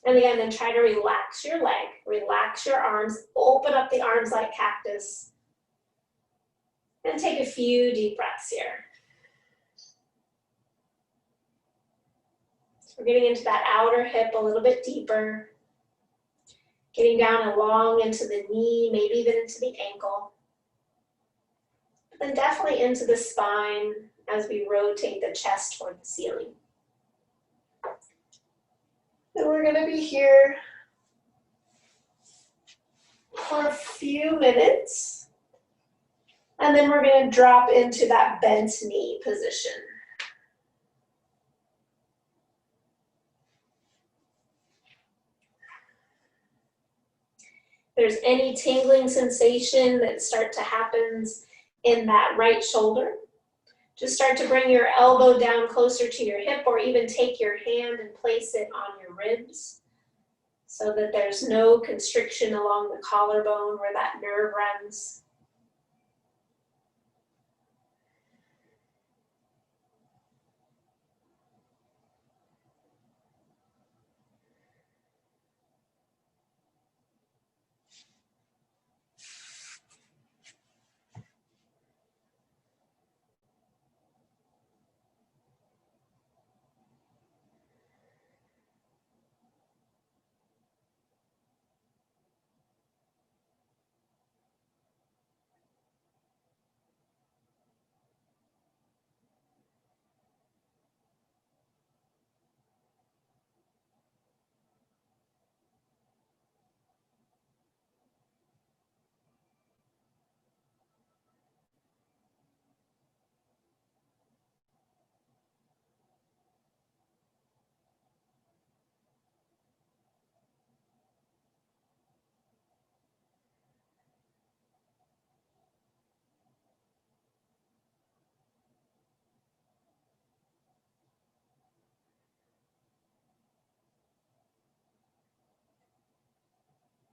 And again, then try to relax your leg, relax your arms, open up the arms like cactus. And take a few deep breaths here. So we're getting into that outer hip a little bit deeper. Getting down along into the knee, maybe even into the ankle. But then definitely into the spine as we rotate the chest toward the ceiling. And we're going to be here for a few minutes. And then we're going to drop into that bent knee position. If there's any tingling sensation that starts to happen in that right shoulder, just start to bring your elbow down closer to your hip, or even take your hand and place it on your ribs so that there's no constriction along the collarbone where that nerve runs.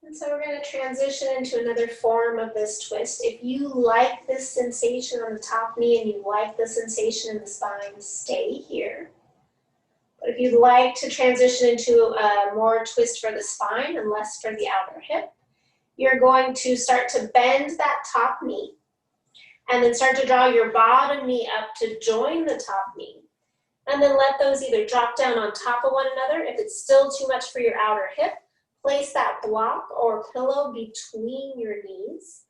And so we're going to transition into another form of this twist. If you like this sensation on the top knee and you like the sensation in the spine, stay here. But if you'd like to transition into a more twist for the spine and less for the outer hip, you're going to start to bend that top knee and then start to draw your bottom knee up to join the top knee. And then let those either drop down on top of one another. If it's still too much for your outer hip, place that block or pillow between your knees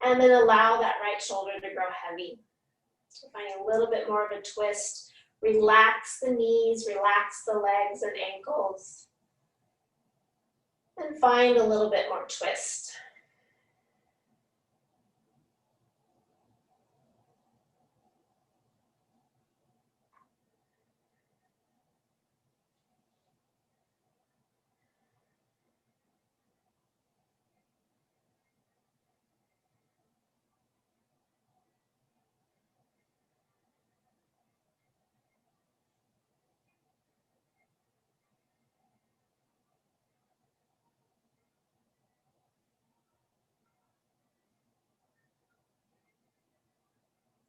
and then allow that right shoulder to grow heavy. So find a little bit more of a twist. Relax the knees, relax the legs and ankles. And find a little bit more twist.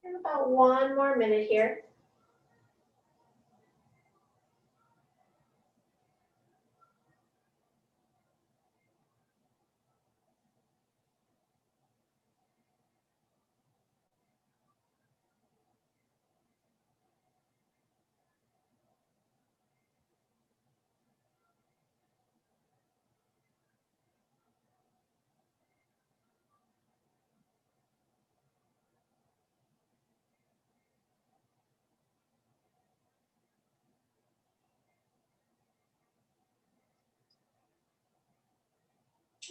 And about one more minute here.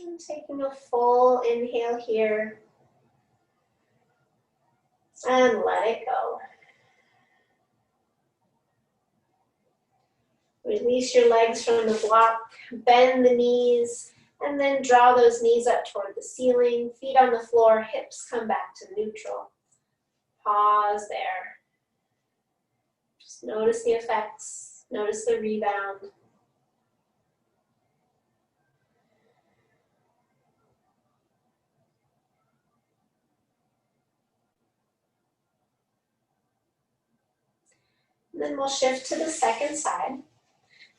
And taking a full inhale here. And let it go. Release your legs from the block, bend the knees, and then draw those knees up toward the ceiling. Feet on the floor, hips come back to neutral. Pause there. Just notice the effects, notice the rebound. And then we'll shift to the second side.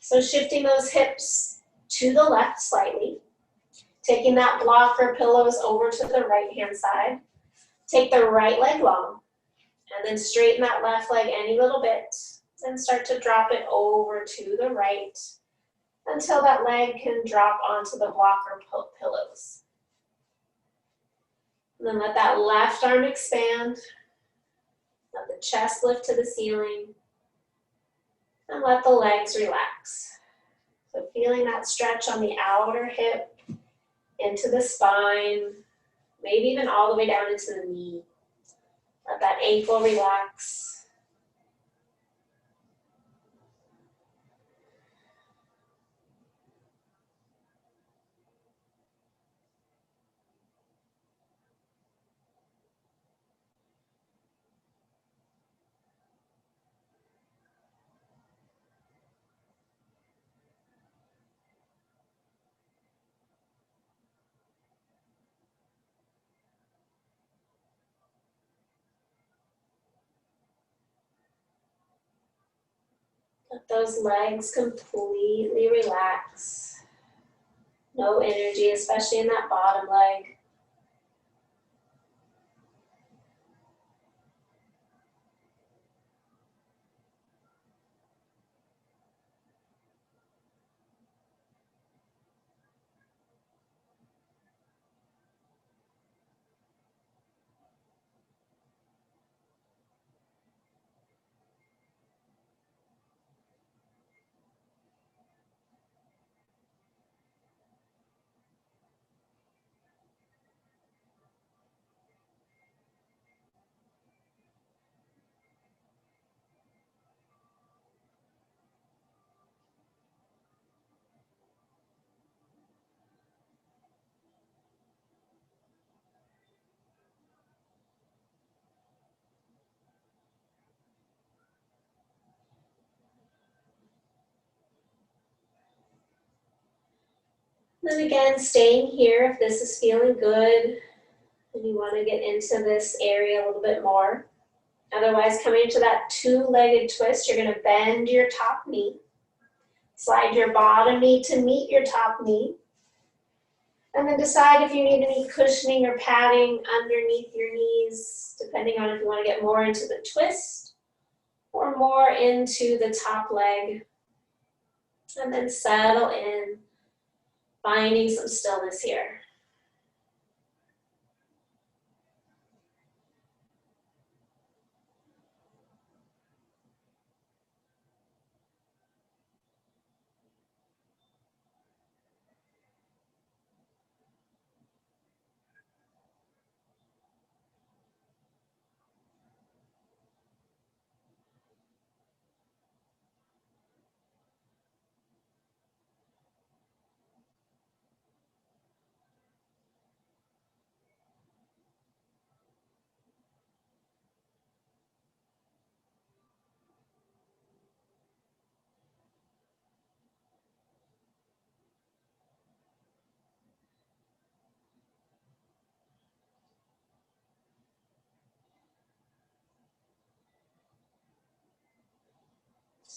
So shifting those hips to the left slightly. Taking that block or pillows over to the right-hand side. Take the right leg long. And then straighten that left leg any little bit. And start to drop it over to the right until that leg can drop onto the block or pillows. And then let that left arm expand. Let the chest lift to the ceiling. And let the legs relax. So feeling that stretch on the outer hip, into the spine, maybe even all the way down into the knee. Let that ankle relax. Let those legs completely relax. No energy, especially in that bottom leg. Then again, staying here if this is feeling good and you want to get into this area a little bit more. Otherwise, coming into that two-legged twist, you're going to bend your top knee. Slide your bottom knee to meet your top knee. And then decide if you need any cushioning or padding underneath your knees, depending on if you want to get more into the twist or more into the top leg. And then settle in, finding some stillness here.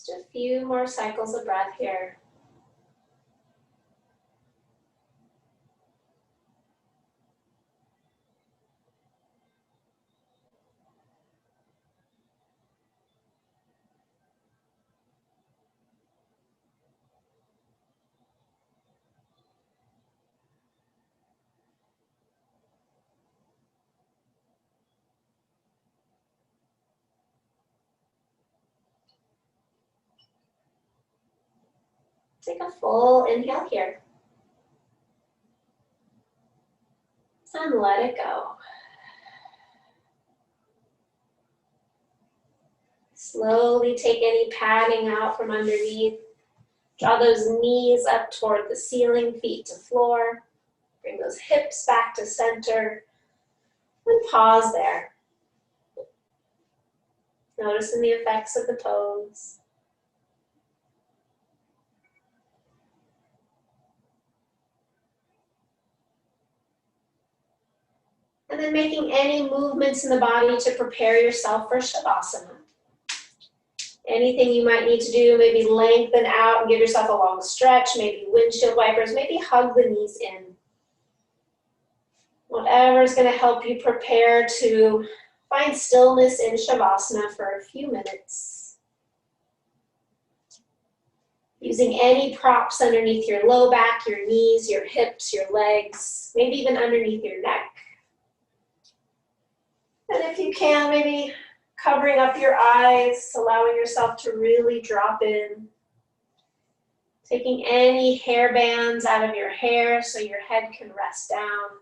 Just a few more cycles of breath here. Take a full inhale here. And let it go. Slowly take any padding out from underneath. Draw those knees up toward the ceiling, feet to floor. Bring those hips back to center. And pause there. Noticing the effects of the pose. And then making any movements in the body to prepare yourself for Shavasana. Anything you might need to do, maybe lengthen out and give yourself a long stretch, maybe windshield wipers, maybe hug the knees in. Whatever is going to help you prepare to find stillness in Shavasana for a few minutes. Using any props underneath your low back, your knees, your hips, your legs, maybe even underneath your neck. And if you can, maybe covering up your eyes, allowing yourself to really drop in. Taking any hair bands out of your hair so your head can rest down.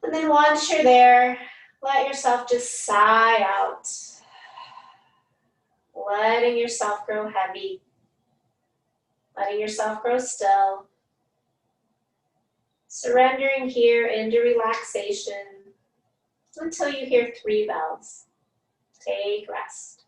And then once you're there, let yourself just sigh out. Letting yourself grow heavy. Letting yourself grow still. Surrendering here into relaxation until you hear 3 bells. Take rest.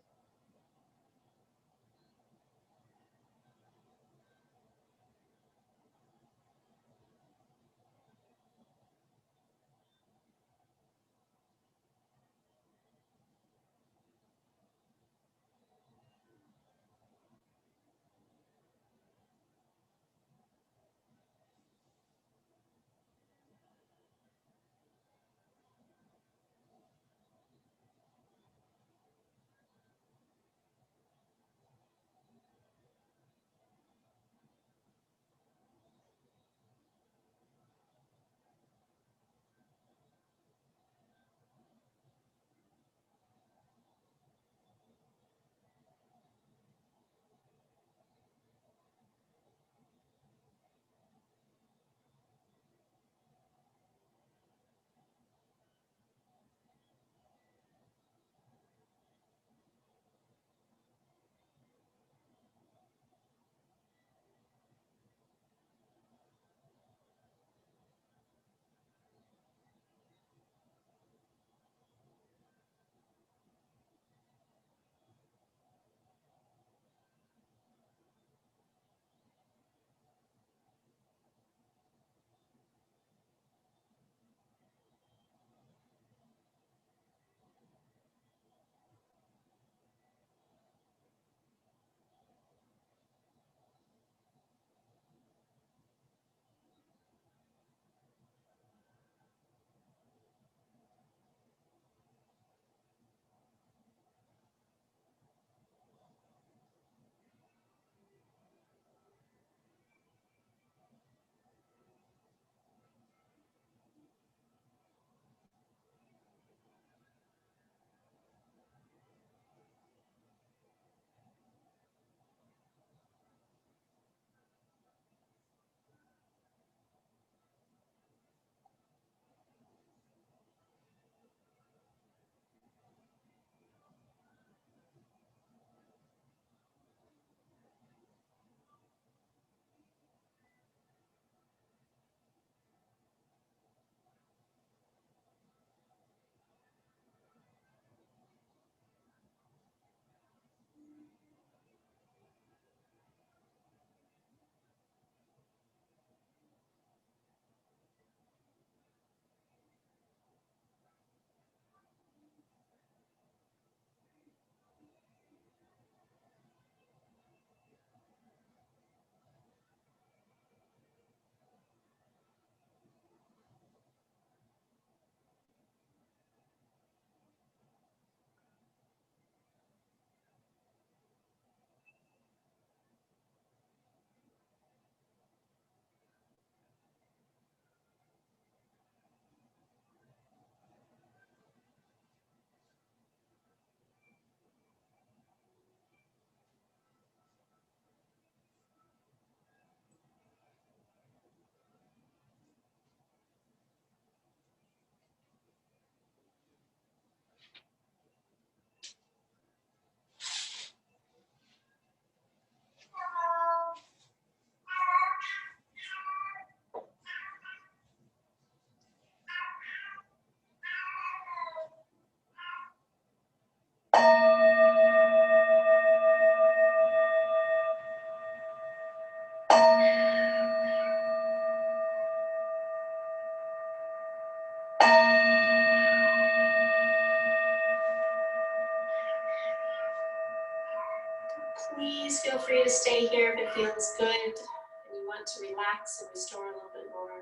free to stay here if it feels good and you want to relax and restore a little bit more.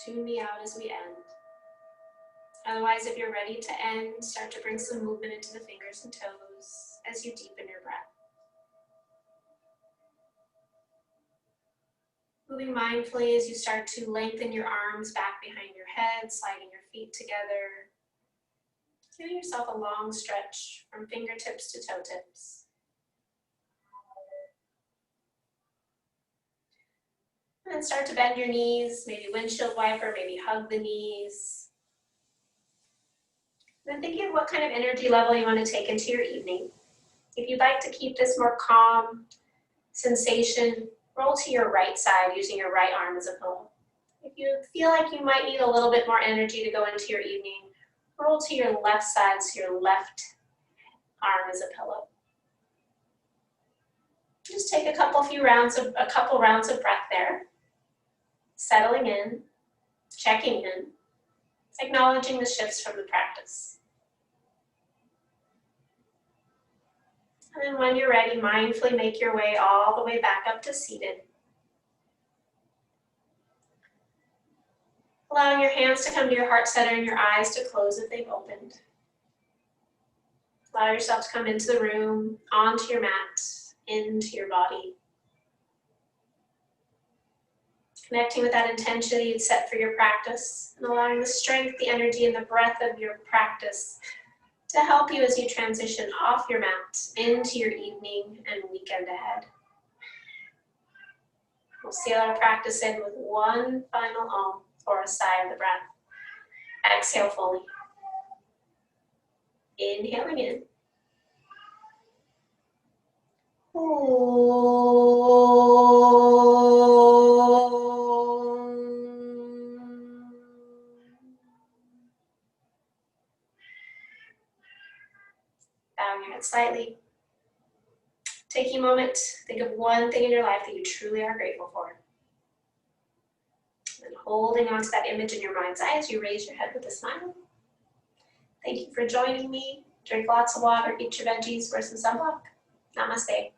Tune me out as we end. Otherwise, if you're ready to end, start to bring some movement into the fingers and toes as you deepen your breath. Moving mindfully as you start to lengthen your arms back behind your head, sliding your feet together. Giving yourself a long stretch from fingertips to toe tips. And then start to bend your knees, maybe windshield wiper, maybe hug the knees. Then thinking of what kind of energy level you want to take into your evening. If you'd like to keep this more calm sensation, roll to your right side using your right arm as a pillow. If you feel like you might need a little bit more energy to go into your evening, roll to your left side so your left arm is a pillow. Just take a couple rounds of breath there. Settling in, checking in, acknowledging the shifts from the practice. And then when you're ready, mindfully make your way all the way back up to seated. Allowing your hands to come to your heart center and your eyes to close if they've opened. Allow yourself to come into the room, onto your mat, into your body. Connecting with that intention that you'd set for your practice and allowing the strength, the energy, and the breath of your practice to help you as you transition off your mat into your evening and weekend ahead. We'll seal our practice in with one final Om or a sigh of the breath. Exhale fully. Inhaling in. Bowing your head slightly. Taking a moment, think of one thing in your life that you truly are grateful for. And holding on to that image in your mind's eye as you raise your head with a smile. Thank you for joining me. Drink lots of water, eat your veggies, wear some sunblock. Namaste.